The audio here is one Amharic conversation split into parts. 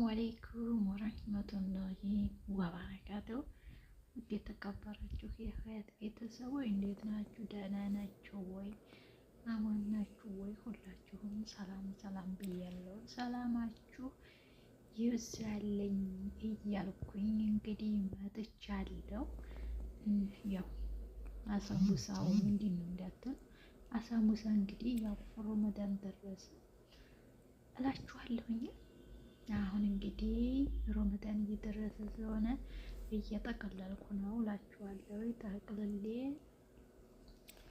አለይኩም ወራህመቱላሂ ወበረካቱ። ውድ የተከበራችሁ የሀያት ቤተሰቦች እንዴት ናችሁ? ደህና ናችሁ ወይ? አማን ናችሁ ወይ? ሁላችሁም ሰላም ሰላም ብያለሁ። ሰላማችሁ ይብዛልኝ እያልኩኝ እንግዲህ መጥቻለሁ። ያው አሳሙሳው ምንድን ነው እንዳትል፣ አሳሙሳ እንግዲህ ያው ረመዳን ደረሰ እላችኋለሁኝ። አሁን እንግዲህ ረመዳን እየደረሰ ስለሆነ እየጠቀለልኩ ነው እላችኋለሁ። ጠቅልሌ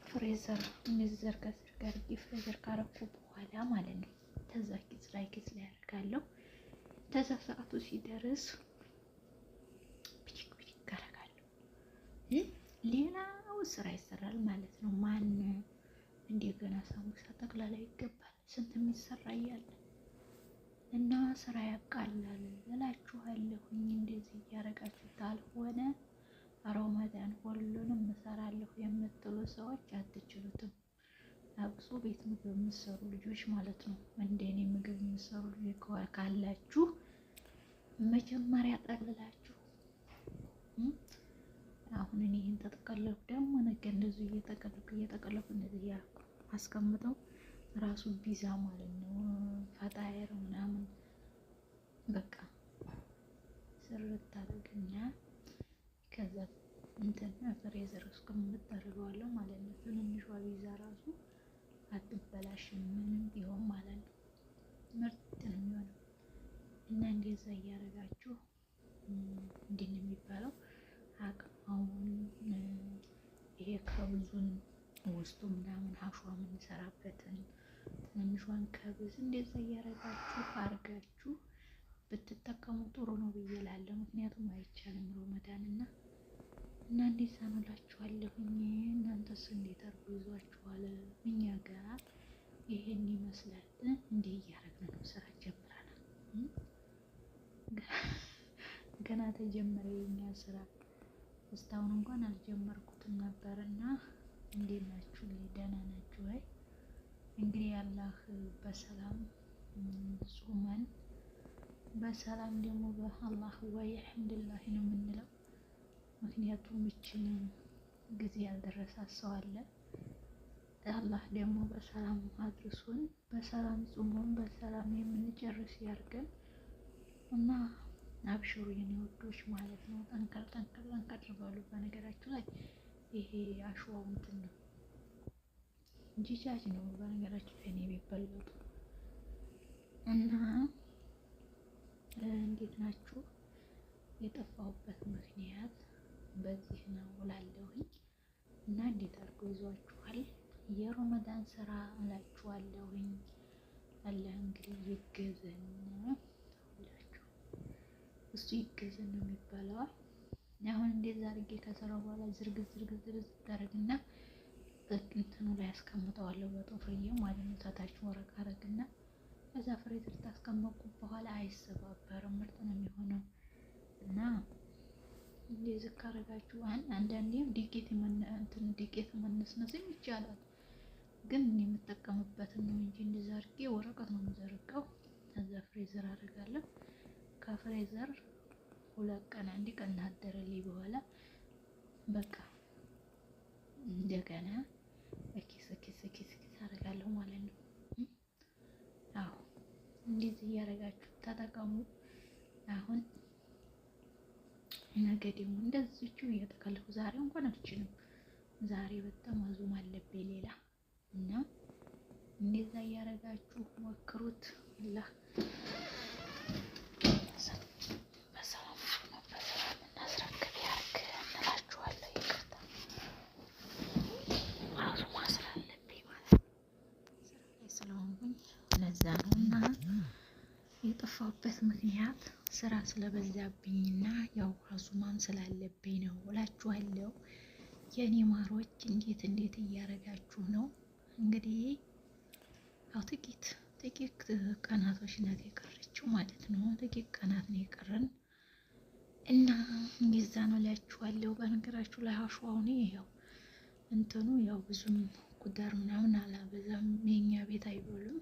ፍሬዘር እንዘር ከስር ጋር ፍሬዘር ካረኩ በኋላ ማለት ነው ተዛ ኪስ ላይ አደርጋለሁ። ተዛ ሰዓቱ ሲደርስ ብድግ ብድግ አደርጋለሁ። ሌላው ስራ ይሰራል ማለት ነው። ማን እንደገና ሳሙሳ ጠቅላላ ይገባል። ስንት የሚሰራ እያለ እና ስራ ያቃላል እላችኋለሁኝ። እንደዚህ እያደረጋችሁ ካልሆነ ረመዳን ሁሉንም እሰራለሁ የምትሉ ሰዎች አትችሉትም። አብሶ ቤት ምግብ የምትሰሩ ልጆች ማለት ነው። እንደኔ ምግብ የምትሰሩ ልጆች ካላችሁ መጀመሪያ ጠቅልላችሁ አሁን እኔ ይሄን ተጠቀለልኩ ደግሞ ነገ እንደዚህ እየጠቀለልኩ እንደዚህ እያደረኩ አስቀምጠው ራሱ ቢዛ ማለት ነው። ፈጣየር ምናምን በቃ ስርት አድርግና ከዛ እንትን ፍሬዘር ውስጥ ከምታደርገዋለሁ ማለት ነው። ትንንሿ ቢዛ ራሱ አትበላሽም ምንም ቢሆን ማለት ነው። ምርጥ ነው የሚሆነው እና እንደዛ እያደረጋችሁ እንዴት ነው የሚባለው አቅማውን ይሄ ከብዙን ውስጡ ምናምን ሀሿ የምንሰራበትን ትንሿን ከብዝ እንደዛ እያደረጋችሁ አድርጋችሁ ብትጠቀሙ ጥሩ ነው ብዬ እላለሁ። ምክንያቱም አይቻልም ረመዳን እና እንዴት ሳኖላችኋለሁኝ። እናንተስ እንዴት አድርጎ ይዟችኋል? እኛ ጋር ይሄን ይመስላል። እንዲህ እያደረግን ነው። ስራ ጀምረናል። ገና ተጀመረ የኛ ስራ። እስካሁን እንኳን አልጀመርኩትም ነበርና እንዴት ናችሁ? ደህና ናችሁ ወይ? እንግዲህ አላህ በሰላም ጾመን በሰላም ደግሞ በአላህ ወይ አልሐምዱሊላህ ነው የምንለው። ምክንያቱም እችን ጊዜ ያልደረሰ ሰው አለ። አላህ ደግሞ በሰላም አድርሶን በሰላም ጾመን በሰላም የምንጨርስ ያርገን እና አብሽሩ የኔ ወዶች ማለት ነው። ጠንከር በሉ። በነገራችሁ ላይ ይሄ አሸዋው እንትን ነው ጂጃጅ ነው በነገራችሁ ላይ እኔ ቢበለጡ እና እንዴት ናችሁ? የጠፋሁበት ምክንያት በዚህ ነው እላለሁኝ እና እንዴት አድርጎ ይዟችኋል የረመዳን ስራ እላችኋለሁኝ። አላህ እንግዲህ ይገዘን ሁላችሁ እሱ ይገዘን ነው የሚባለው። አሁን እንደዛ አድርጌ ከሰራው በኋላ ዝርግት ታደርግና እንትኑ ላይ አስቀምጠዋለሁ በጦፍርዬ ማለት ነው። ታች ወረቀት አደርግና ከዛ ፍሬዘር ታስቀመጥኩ በኋላ አይሰባበርም፣ ምርጥ ነው የሚሆነው እና እንደዚህ ካደረጋችሁ አንዳንዴም ዱቄት መነስነስም ይቻላል። ግን እኔ የምጠቀምበትን ነው እንጂ እንደዛ አድርጌ ወረቀት ነው የምዘረጋው። ከዛ ፍሬዘር አደርጋለሁ። ከፍሬዘር 2 ቀን 1 ቀን ታደረልኝ በኋላ በቃ እንደገና ኪስ አደርጋለሁ ማለት ነው። አዎ እንደዚህ እያደረጋችሁ ተጠቀሙ። አሁን ነገ ደግሞ እንደዚህቹ እየጠቀለሁ ዛሬ እንኳን አልችልም። ዛሬ በጣም አዙም አለብኝ ሌላ እና እንደዛ እያደረጋችሁ ሞክሩት። አላህ በሰላም እናስረክብ ያድርግ እንላችኋለሁ። ይቅርታ አዙም ስላለብኝ ማለት ነው ስራ ላይ ስለሆንኩኝ ለዛ ነው እና የጠፋሁበት ምክንያት ስራ ስለበዛብኝና ያው አዙማም ስላለብኝ ነው እላችኋለሁ። የኔ ማሮች እንዴት እያደረጋችሁ ነው? እንግዲህ ያው ጥቂት ቀናቶች ናት የቀረችው ማለት ነው። ጥቂት ቀናት ነው የቀረን እና እንደዛ ነው እላችኋለሁ። በነገራችሁ ላይ አሸዋውን ያው እንትኑ ያው ብዙም ጉዳር ምናምን አላበዛም። የኛ ቤት አይበሉም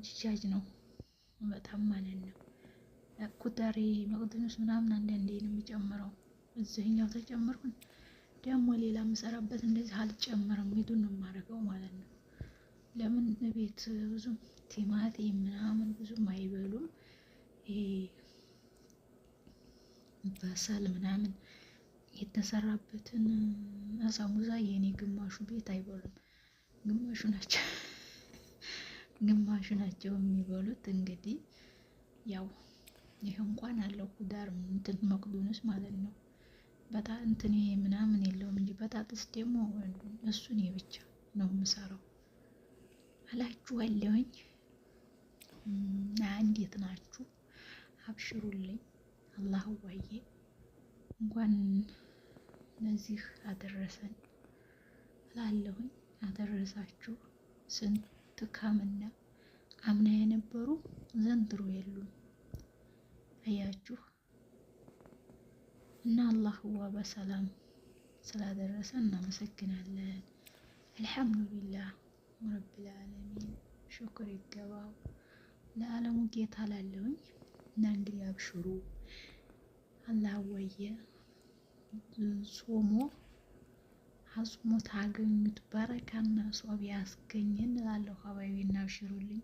ጂጃጅ ነው በጣም ማለት ነው። ኩዳሬ መቅድንስ ምናምን አንዳንዴ ነው የሚጨምረው። እዚህኛው ተጨምርኩኝ ደግሞ ሌላ የምሰራበት እንደዚህ አልጨምርም። ሂዱን ነው የማደርገው ማለት ነው። ለምን ቤት ብዙም ቲማቲም ምናምን ብዙም አይበሉም። ይሄ በሰል ምናምን የተሰራበትን አሳሙዛ የኔ ግማሹ ቤት አይበሉም፣ ግማሹ ናቸው የሚበሉት። እንግዲህ ያው ይሄ እንኳን አለው ኩዳር እንትን መቅዱንስ ማለት ነው። በጣም እንትን ይሄ ምናምን የለውም እንጂ በጣጥስ ደግሞ እሱን ብቻ ነው የምሰራው እላችኋለሁኝ። እንዴት ናችሁ? አብሽሩልኝ። አላህ ዋዬ እንኳን ለዚህ አደረሰን እላለሁኝ። አደረሳችሁ። ስንት ካምና አምና የነበሩ ዘንድሮ የሉም። አያችሁ እና አላህዋ በሰላም ስላደረሰን እናመሰግናለን። አልሐምዱሊላህ ረብል ዓለሚን ሽኩር ይገባው ለዓለሙ ጌታ ላለሁኝ እና እንግዲህ አብሽሩ። አላህ ወየ ጾሞ አጽሞ ታገኙት በረካና ሷብ ያስገኘን እላለሁ። ሀባይቢና አብሽሩልኝ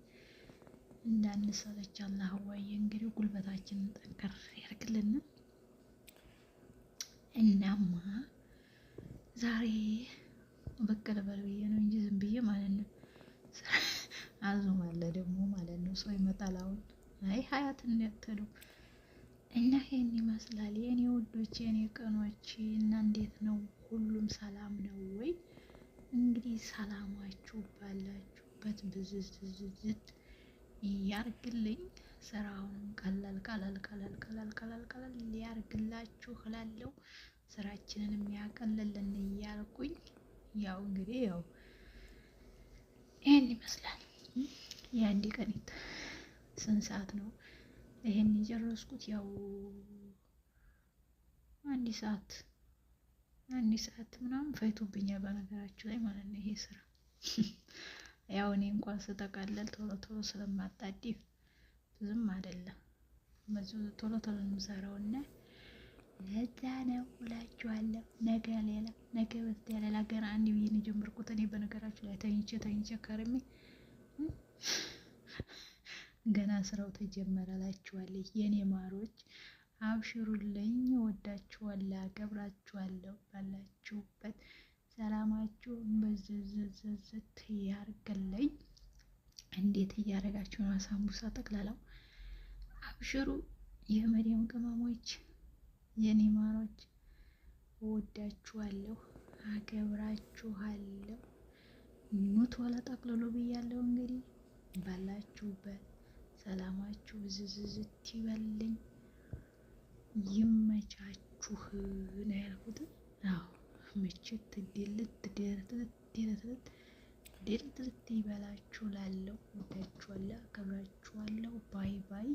እንዳንሰለች። አላህ ወየ እንግዲህ ጉልበታችንን ጠንከር ያርግልን። እናማ ዛሬ ብቅ ልበል ብዬ ነው እንጂ ዝም ብዬ ማለት ነው። አዙም አለ ደግሞ ማለት ነው። ሰው ይመጣል አሁን። አይ ሀያት እንደተሉ እና ይሄን ይመስላል የኔ ውዶች፣ የኔ ቀኖች እና እንዴት ነው? ሁሉም ሰላም ነው ወይ? እንግዲህ ሰላማችሁ ባላችሁበት ብዝዝዝት ያርግልኝ። ስራውን ቀለል ያርግላችሁ እላለሁ። ስራችንን የሚያቀልልን እያልኩኝ ያው እንግዲህ ያው ይሄን ይመስላል። የአንድ ቀን ስንት ሰዓት ነው ይሄን የጨረስኩት? ያው አንድ ሰዓት ምናምን ፈይቶብኛል በነገራችሁ ላይ ማለት ነው። ይሄ ስራ ያው እኔ እንኳን ስጠቃለል ቶሎ ስለማጣድፍ ብዙም አይደለም ቶሎ የምሰራው እና ለዛ ነው እላችኋለሁ። ነገ በስቲያ ሌላ ገና አንድ ብዬ ነው የጀመርኩት። እኔ በነገራችሁ ላይ ተኝቼ ከርሜ ገና ስራው ተጀመረ እላችኋለሁ። የኔ ማሮች አብሽሩልኝ። ወዳችኋለሁ፣ አከብራችኋለሁ። ባላችሁበት ሰላማችሁ በዝዝዝት ያርግልኝ። እንዴት እያደረጋችሁ ነው? አሳምቡሳ ጠቅላላው አብሽሩ። የመዲያም ቅመሞች የኔ ማሮች ወዳችኋለሁ፣ አከብራችኋለሁ። ኑት ወለ ጠቅልሎ ብያለሁ። እንግዲህ ባላችሁበት ሰላማችሁ ዝዝዝት ይበልኝ። ይመቻችሁ ነው ያልኩት። አዎ ምችት ድልት ይበላችሁ ላለው። ወዳችኋለሁ፣ አከብራችኋለሁ። ባይ ባይ።